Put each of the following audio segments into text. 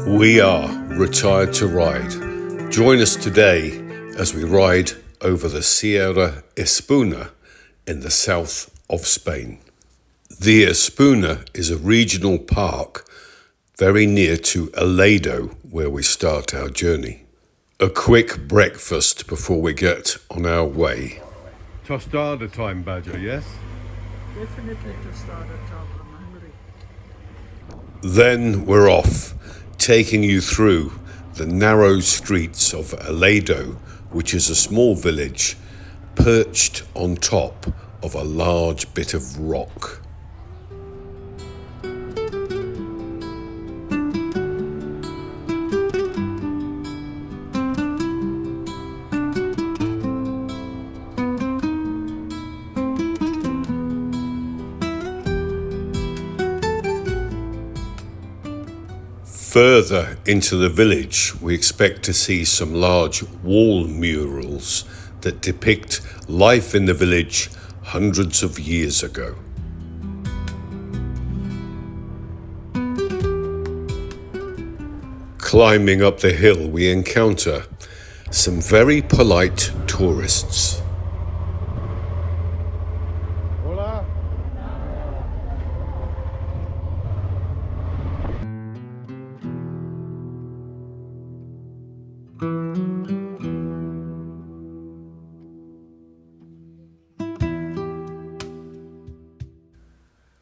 We are retired to ride. Join us today as we ride over the Sierra Espuna in the south of Spain. The Espuna is a regional park very near to Aledo, where we start our journey. A quick breakfast before we get on our way. Tostada time, Badger, yes? Definitely tostada time, I'm hungry. Then we're off, taking you through the narrow streets of Aledo, which is a small village perched on top of a large bit of rock. Further into the village, we expect to see some large wall murals that depict life in the village hundreds of years ago. Climbing up the hill, we encounter some very polite tourists. Hola.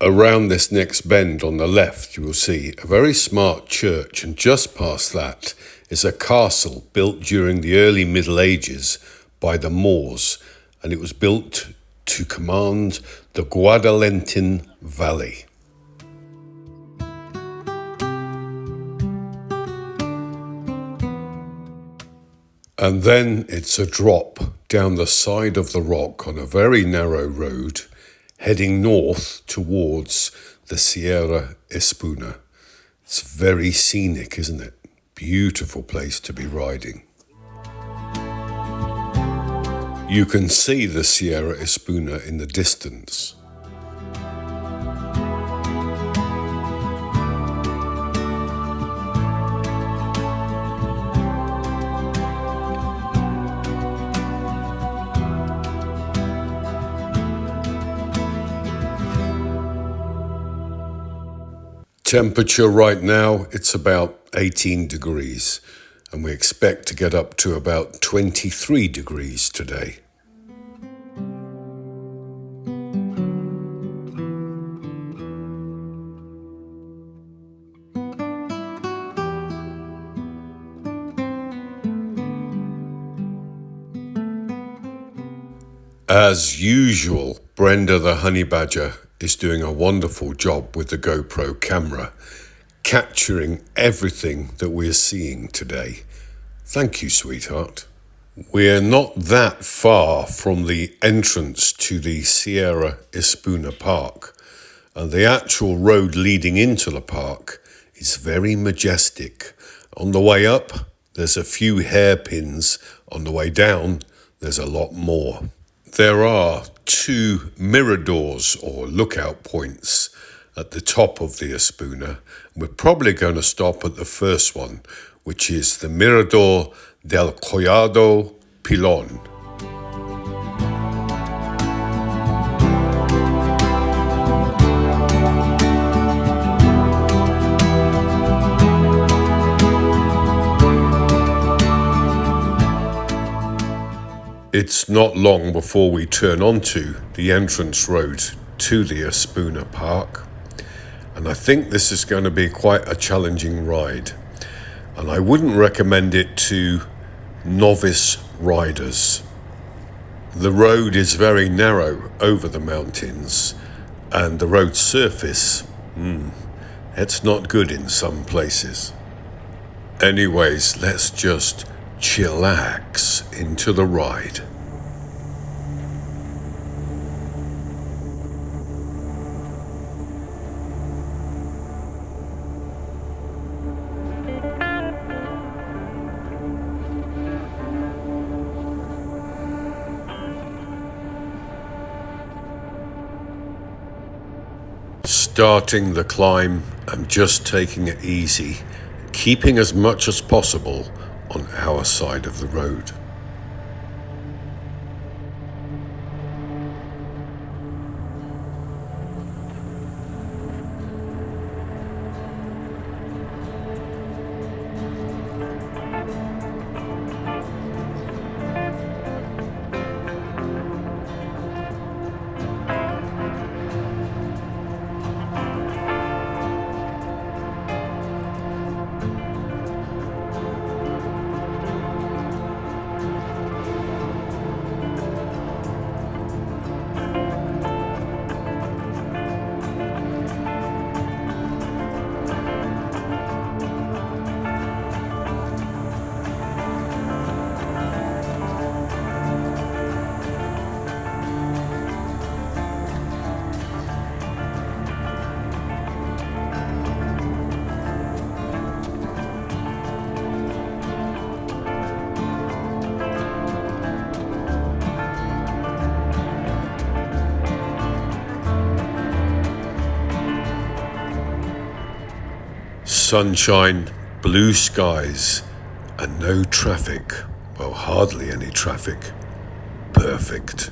Around this next bend on the left, you will see a very smart church, and just past that is a castle built during the early Middle Ages by the Moors, and it was built to command the Guadalentin Valley. And then it's a drop down the side of the rock on a very narrow road, heading north towards the Sierra Espuna. It's very scenic, isn't it? Beautiful place to be riding. You can see the Sierra Espuna in the distance. Temperature right now, it's about 18 degrees, and we expect to get up to about 23 degrees today. As usual, Brenda the honey badger is doing a wonderful job with the GoPro camera, capturing everything that we're seeing today. Thank you, sweetheart. We're not that far from the entrance to the Sierra Espuna Park, and the actual road leading into the park is very majestic. On the way up, there's a few hairpins. On the way down, there's a lot more. There are two miradors or lookout points at the top of the Espuna. We're probably going to stop at the first one, which is the Mirador del Collado Pilon. It's not long before we turn onto the entrance road to the Espuna Park, and I think this is going to be quite a challenging ride, and I wouldn't recommend it to novice riders. The road is very narrow over the mountains, and the road surface, it's not good in some places. Anyways, let's just chillax into the ride. Starting the climb, I'm just taking it easy, keeping as much as possible on our side of the road. Sunshine, blue skies, and no traffic. Well, hardly any traffic. Perfect.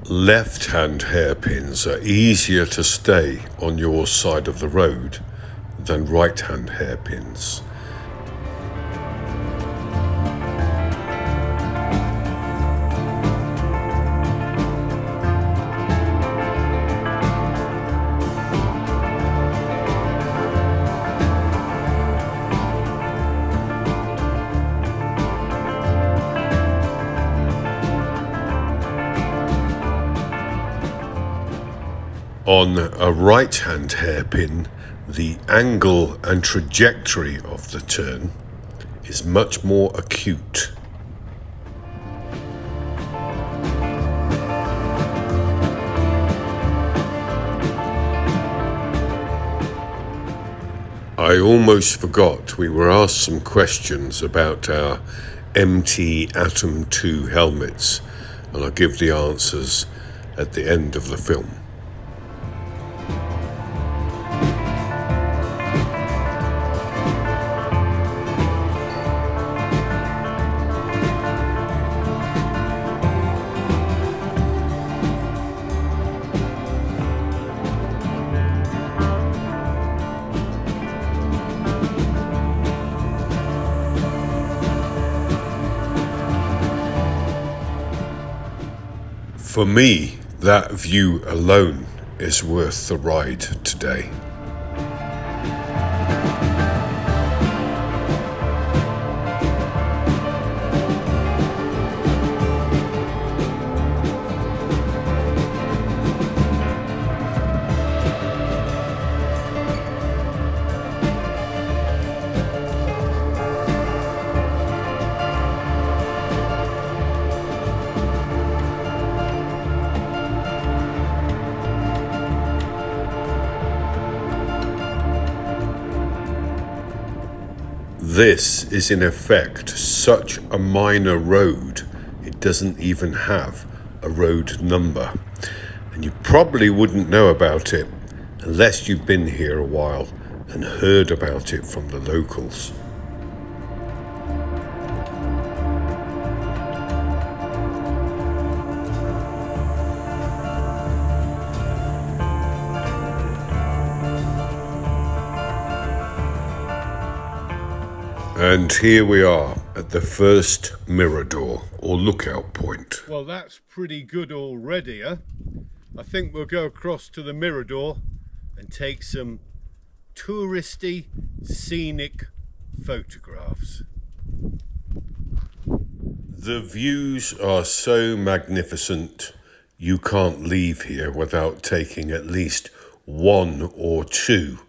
Left-hand hairpins are easier to stay on your side of the road than right-hand hairpins. On a right-hand hairpin, the angle and trajectory of the turn is much more acute. I almost forgot we were asked some questions about our MT Atom 2 helmets, and I'll give the answers at the end of the film. For me, that view alone is worth the ride today. This is in effect such a minor road, it doesn't even have a road number. And you probably wouldn't know about it unless you've been here a while and heard about it from the locals. And here we are at the first mirador or lookout point. Well, that's pretty good already, huh? I think we'll go across to the mirador and take some touristy, scenic photographs. The views are so magnificent, you can't leave here without taking at least one or two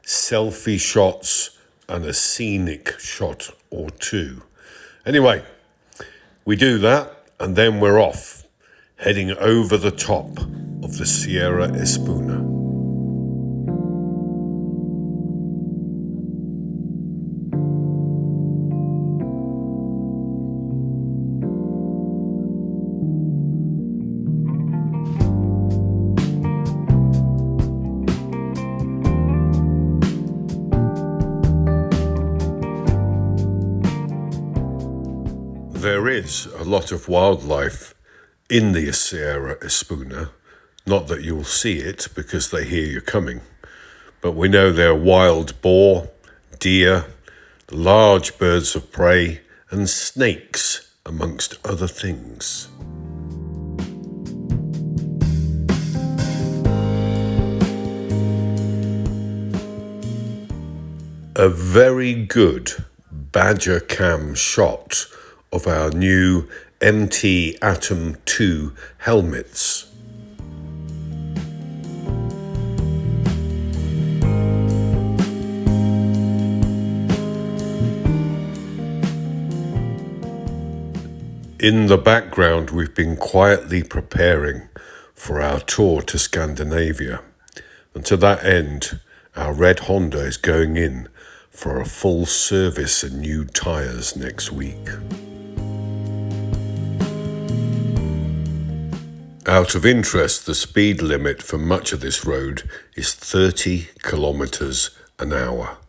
selfie shots, and a scenic shot or two. Anyway, we do that and then we're off, heading over the top of the Sierra Espuna. There is a lot of wildlife in the Sierra Espuna. Not that you'll see it because they hear you coming, but we know there are wild boar, deer, large birds of prey, and snakes, amongst other things. A very good badger cam shot of our new NT700V helmets. In the background, we've been quietly preparing for our tour to Scandinavia, and to that end, our red Honda is going in for a full service and new tyres next week. Out of interest, the speed limit for much of this road is 30 kilometers an hour,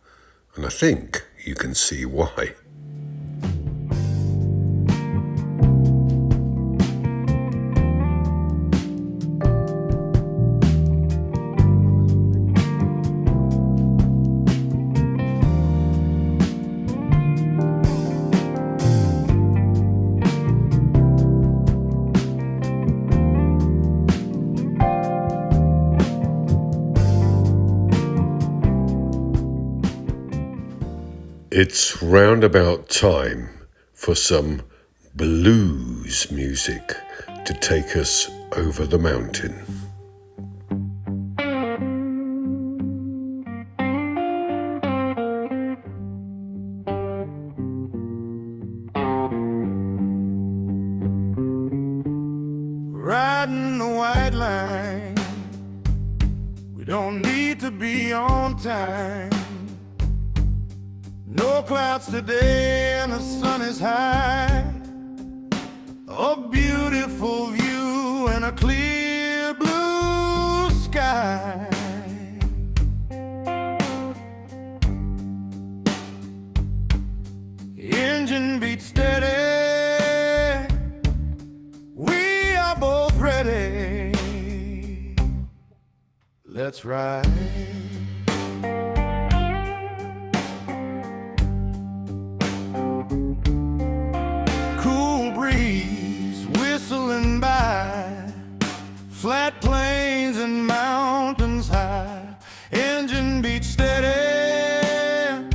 and I think you can see why. It's round about time for some blues music to take us over the mountain. Riding the white line, we don't need to be on time. No clouds today and the sun is high. A beautiful view and a clear blue sky. Engine beat steady, we are both ready. Let's ride. Whistling by, flat plains and mountains high. Engine beat steady,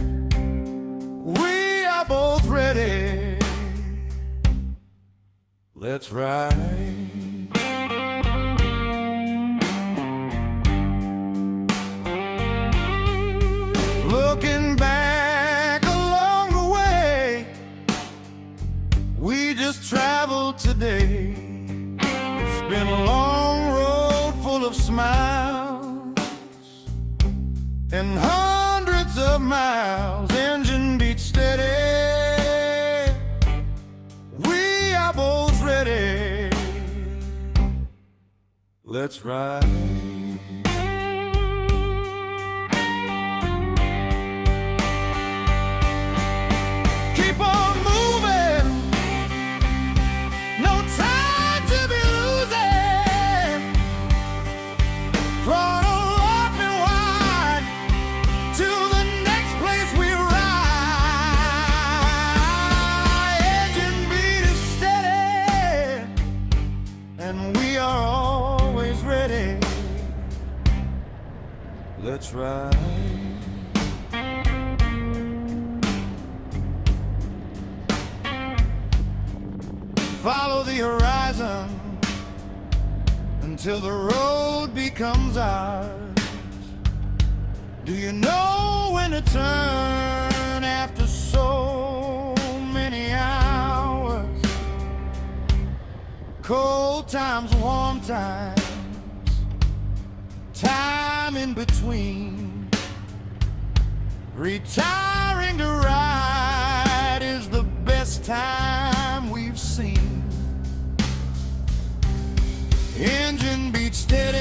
we are both ready. Let's ride. Looking back along the way, we just traveled today. It's been a long road full of smiles and hundreds of miles. Engine beat steady, we are both ready. Let's ride. Keep on moving, no time to be losing. Throttle up and wide to the next place we ride. Engine beat is steady, and we are always ready. Let's ride. Follow the horizon until the road becomes ours. Do you know when to turn after so many hours? Cold times, warm times, time in between. Retiring to ride is the best time we've seen. Engine beats steady,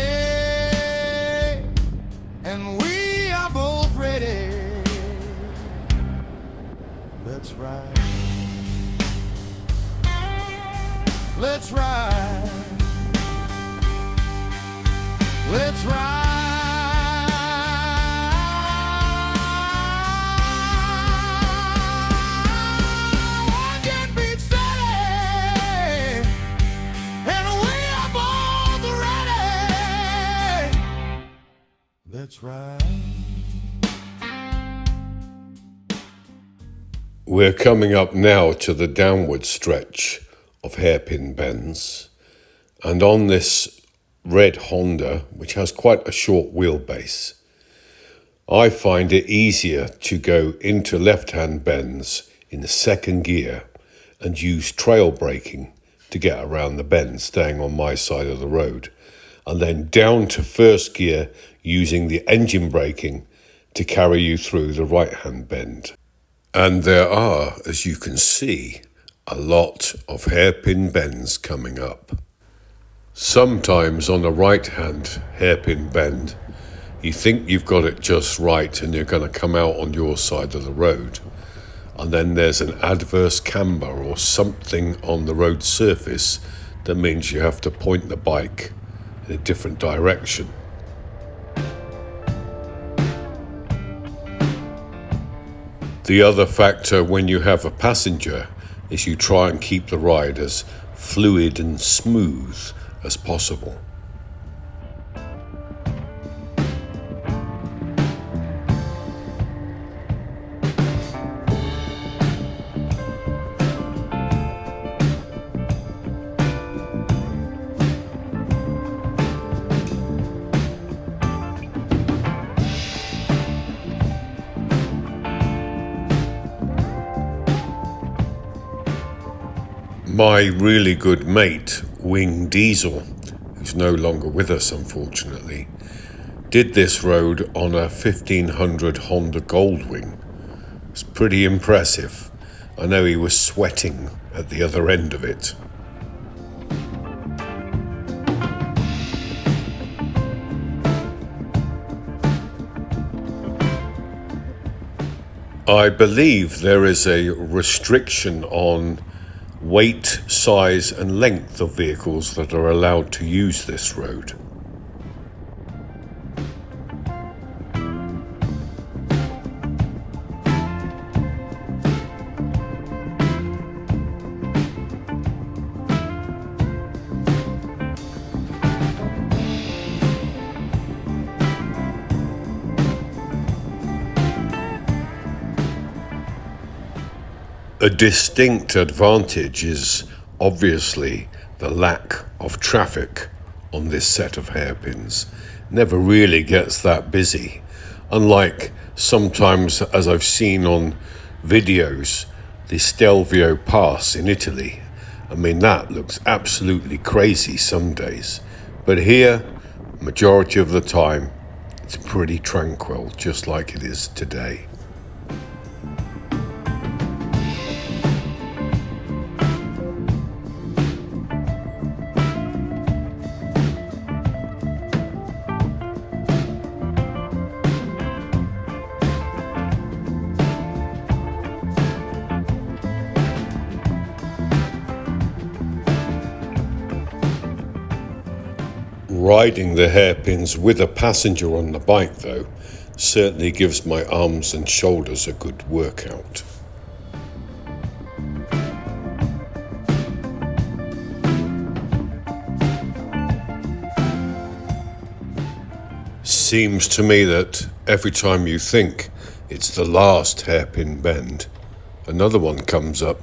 and we are both ready. Let's ride. Let's ride. Let's ride. Engine beats steady, and we are both ready. Let's ride. We're coming up now to the downward stretch of hairpin bends, and on this red Honda, which has quite a short wheelbase, I find it easier to go into left-hand bends in the second gear and use trail braking to get around the bend, staying on my side of the road, and then down to first gear using the engine braking to carry you through the right-hand bend. And there are, as you can see, a lot of hairpin bends coming up. Sometimes on a right-hand hairpin bend, you think you've got it just right and you're going to come out on your side of the road, and then there's an adverse camber or something on the road surface that means you have to point the bike in a different direction. The other factor when you have a passenger is you try and keep the ride as fluid and smooth as possible. My really good mate, Wing Diesel, who's no longer with us unfortunately, did this road on a 1500 Honda Goldwing. It's pretty impressive. I know he was sweating at the other end of it. I believe there is a restriction on weight, size and length of vehicles that are allowed to use this road. A distinct advantage is obviously the lack of traffic on this set of hairpins. Never really gets that busy, unlike sometimes, as I've seen on videos, the Stelvio Pass in Italy. I mean, that looks absolutely crazy some days, but here, majority of the time, it's pretty tranquil, just like it is today. Riding the hairpins with a passenger on the bike, though, certainly gives my arms and shoulders a good workout. Seems to me that every time you think it's the last hairpin bend, another one comes up.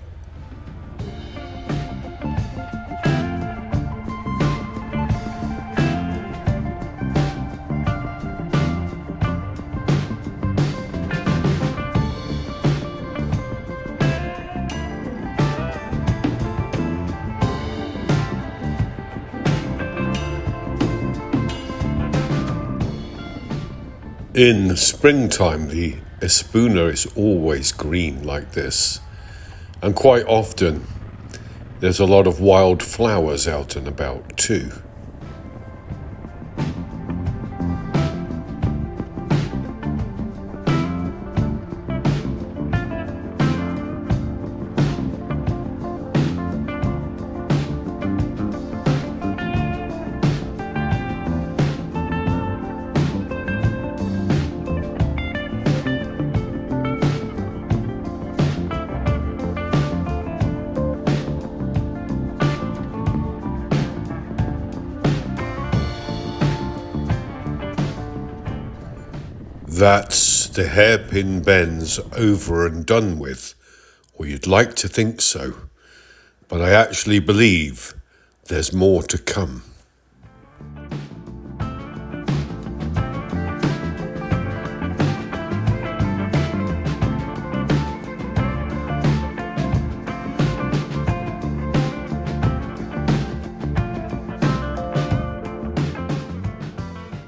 In springtime, the Espuna is always green like this, and quite often there's a lot of wild flowers out and about too. That's the hairpin bends over and done with, or you'd like to think so, but I actually believe there's more to come.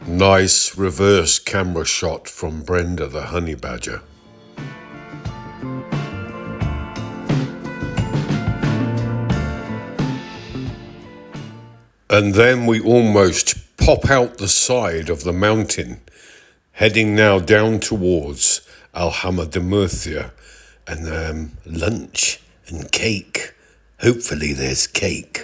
Nice reverse camera shot from Brenda the honey badger. And then we almost pop out the side of the mountain, heading now down towards Alhama de Murcia, and lunch and cake. Hopefully there's cake.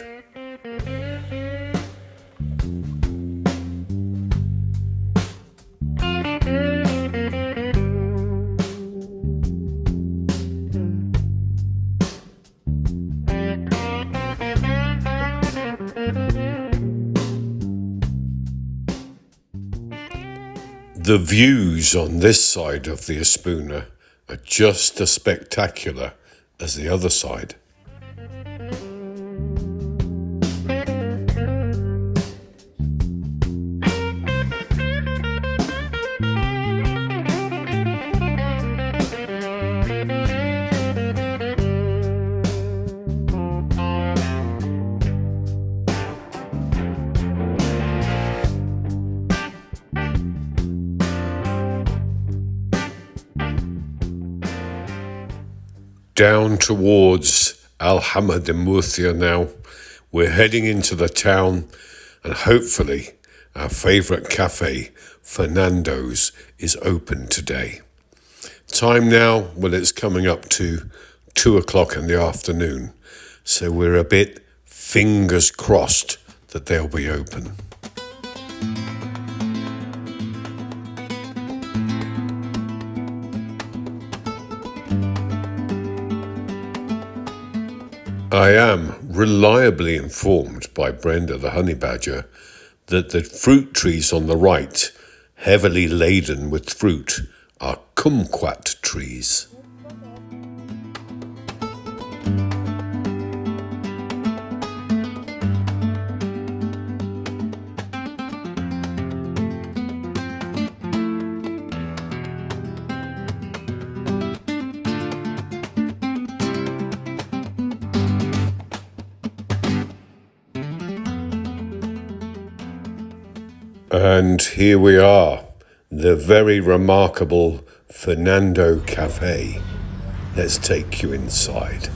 The views on this side of the Espuna are just as spectacular as the other side. Down towards Alhama de Murcia now. We're heading into the town, and hopefully our favourite cafe, Fernando's, is open today. Time now, well, it's coming up to 2 o'clock in the afternoon, so we're a bit fingers crossed that they'll be open. I am reliably informed by Brenda the honey badger that the fruit trees on the right, heavily laden with fruit, are kumquat trees. And here we are, the very remarkable Fernando Cafe. Let's take you inside.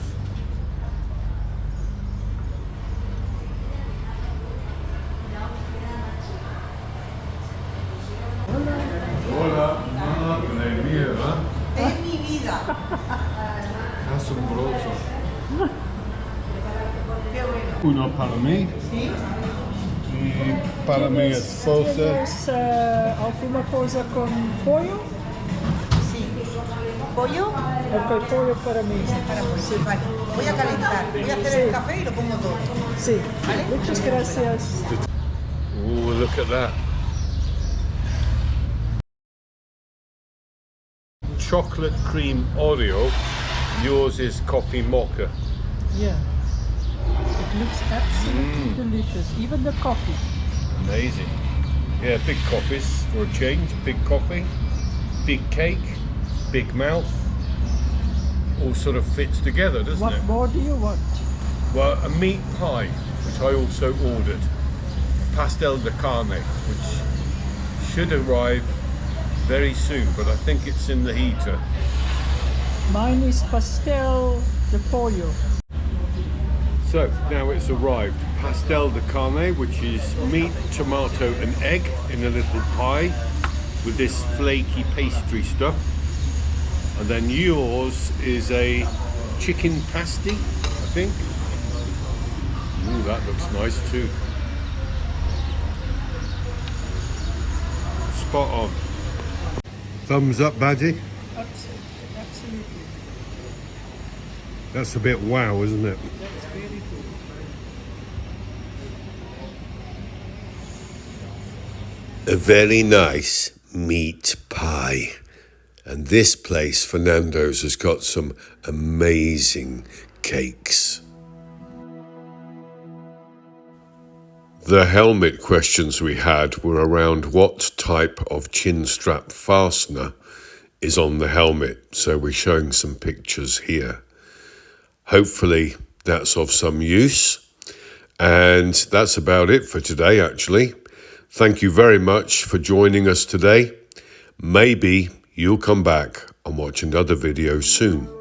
Hola, alegría, Es mi vida. asombroso. Qué bueno. Uno para mí ¿Sí? y para mi esposa. ¿Tienes alguna cosa con pollo? Sí. ¿Pollo? Ok, pollo para mí. Para pollo. Sí, vale. Voy a calentar. Voy a hacer el café y lo pongo todo. Sí. ¿Vale? Muchas gracias. Ooh, look at that. Chocolate cream Oreo. Yours is coffee mocha. Yeah. It looks absolutely delicious. Even the coffee. Amazing. Yeah, big coffees for a change. Big coffee, big cake, big mouth. All sort of fits together, doesn't What it? more do you want? Well, a meat pie, which I also ordered. Pastel de carne, which should arrive very soon, but I think it's in the heater. Mine is pastel de pollo. So now it's arrived. Pastel de carne, which is meat, tomato and egg in a little pie with this flaky pastry stuff. And then yours is a chicken pasty, I think. Ooh, that looks nice too. Spot on. Thumbs up, Badgie. Absolutely. That's a bit wow, isn't it? That's very good. A very nice meat pie. And this place, Fernando's, has got some amazing cakes. The helmet questions we had were around what type of chin strap fastener is on the helmet. So we're showing some pictures here. Hopefully that's of some use. And that's about it for today, actually. Thank you very much for joining us today. Maybe you'll come back and watch another video soon.